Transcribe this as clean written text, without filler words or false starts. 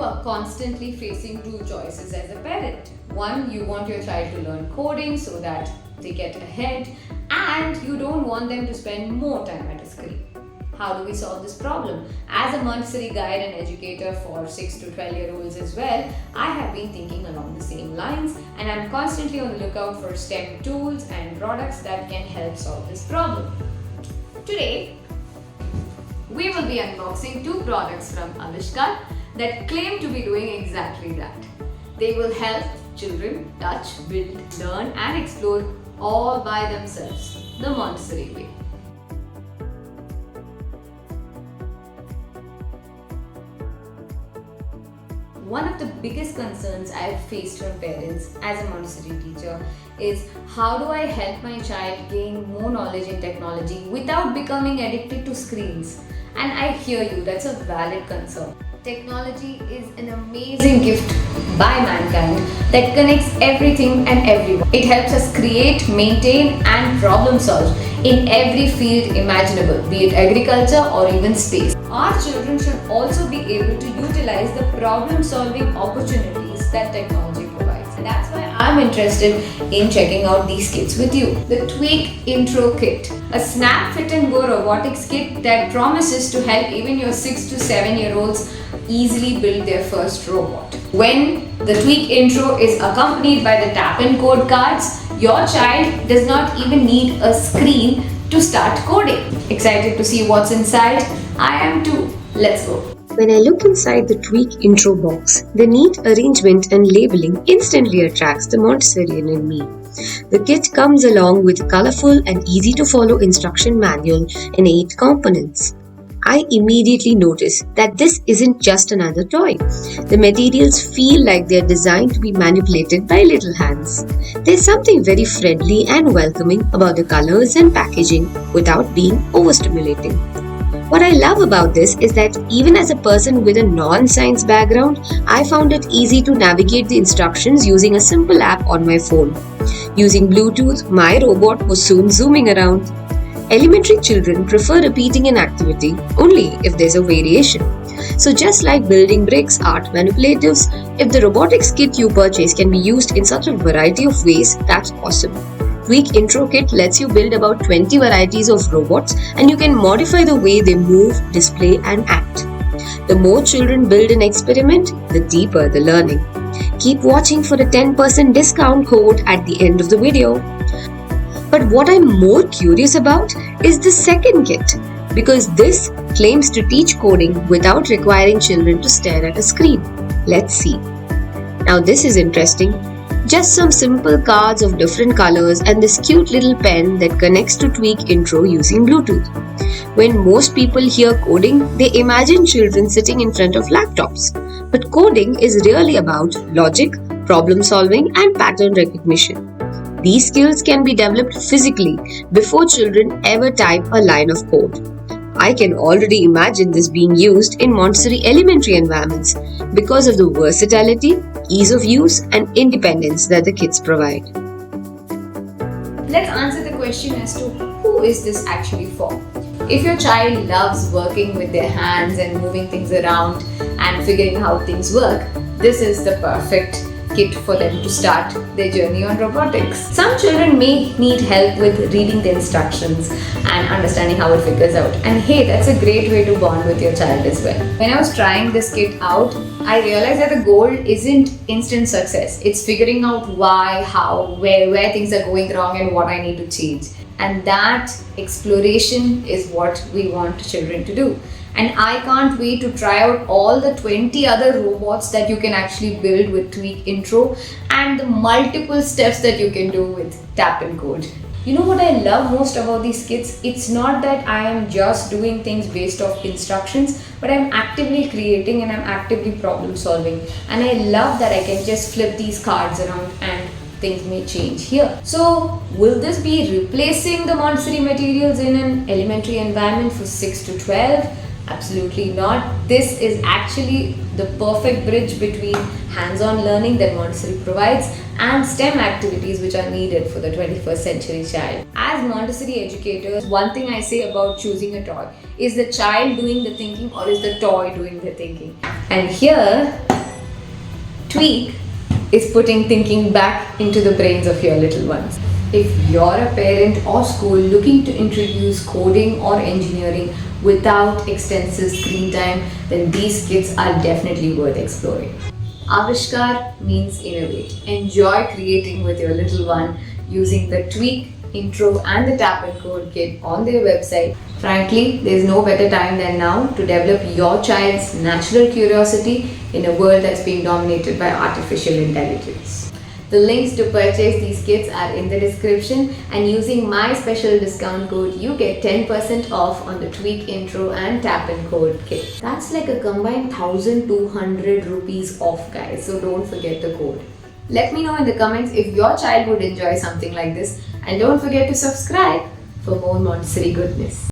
you are constantly facing two choices as a parent. One, you want your child to learn coding so that they get ahead, and you don't want them to spend more time at a screen. How do we solve this problem? As a Montessori guide and educator for 6 to 12-year-olds as well, I have been thinking along the same lines, and I'm constantly on the lookout for STEM tools and products that can help solve this problem. Today, we will be unboxing two products from Avishkaar that claim to be doing exactly that. They will help children touch, build, learn and explore all by themselves, the Montessori way. One of the biggest concerns I have faced from parents as a Montessori teacher is how do I help my child gain more knowledge in technology without becoming addicted to screens? And I hear you, that's a valid concern. Technology is an amazing gift by mankind that connects everything and everyone. It helps us create, maintain and problem solve in every field imaginable, be it agriculture or even space. Our children should also be able to utilize the problem solving opportunities that technology provides. And that's why I'm interested in checking out these kits with you. The Tweak Intro Kit, a snap, fit and go robotics kit that promises to help even your 6 to 7-year-olds easily build their first robot. When the Tweak Intro is accompanied by the tap and code cards, your child does not even need a screen to start coding. Excited to see what's inside? I am too. Let's go. When I look inside the Tweak Intro box, the neat arrangement and labeling instantly attracts the Montessorian in me. The kit comes along with a colorful and easy to follow instruction manual and 8 components. I immediately notice that this isn't just another toy. The materials feel like they're designed to be manipulated by little hands. There's something very friendly and welcoming about the colors and packaging without being overstimulating. What I love about this is that even as a person with a non-science background, I found it easy to navigate the instructions using a simple app on my phone. Using Bluetooth, my robot was soon zooming around. Elementary children prefer repeating an activity only if there's a variation. So just like building bricks, art manipulatives, if the robotics kit you purchase can be used in such a variety of ways, that's awesome. Tweak Intro Kit lets you build about 20 varieties of robots and you can modify the way they move, display and act. The more children build and experiment, the deeper the learning. Keep watching for a 10% discount code at the end of the video. But what I'm more curious about is the second kit, because this claims to teach coding without requiring children to stare at a screen. Let's see. Now this is interesting. Just some simple cards of different colors and this cute little pen that connects to Tweak Intro using Bluetooth. When most people hear coding, they imagine children sitting in front of laptops. But coding is really about logic, problem solving and pattern recognition. These skills can be developed physically before children ever type a line of code. I can already imagine this being used in Montessori elementary environments because of the versatility, ease of use and independence that the kits provide. Let's answer the question as to who is this actually for. If your child loves working with their hands and moving things around and figuring how things work, this is the perfect kit for them to start their journey on robotics. Some children may need help with reading the instructions and understanding how it figures out. And hey, that's a great way to bond with your child as well. When I was trying this kit out, I realized that the goal isn't instant success. It's figuring out why, how, where things are going wrong and what I need to change. And that exploration is what we want children to do. And I can't wait to try out all the 20 other robots that you can actually build with Tweak Intro and the multiple steps that you can do with tap and code. You know what I love most about these kits? It's not that I am just doing things based off instructions, but I'm actively creating and I'm actively problem solving. And I love that I can just flip these cards around and things may change here. So will this be replacing the Montessori materials in an elementary environment for 6 to 12? Absolutely not. This is actually the perfect bridge between hands-on learning that Montessori provides and STEM activities which are needed for the 21st century child. As Montessori educators, one thing I say about choosing a toy is the child doing the thinking or is the toy doing the thinking? And here Tweak is putting thinking back into the brains of your little ones. If you're a parent or school looking to introduce coding or engineering without extensive screen time, then these kits are definitely worth exploring. Avishkaar means innovate. Enjoy creating with your little one using the Tweak, Intro and the Tap and Code kit on their website. Frankly, there is no better time than now to develop your child's natural curiosity in a world that's being dominated by artificial intelligence. The links to purchase these kits are in the description, and using my special discount code you get 10% off on the Tweak, Intro and Tap and Code kit. That's like a combined 1200 rupees off, guys, so don't forget the code. Let me know in the comments if your child would enjoy something like this, and don't forget to subscribe for more Montessori goodness.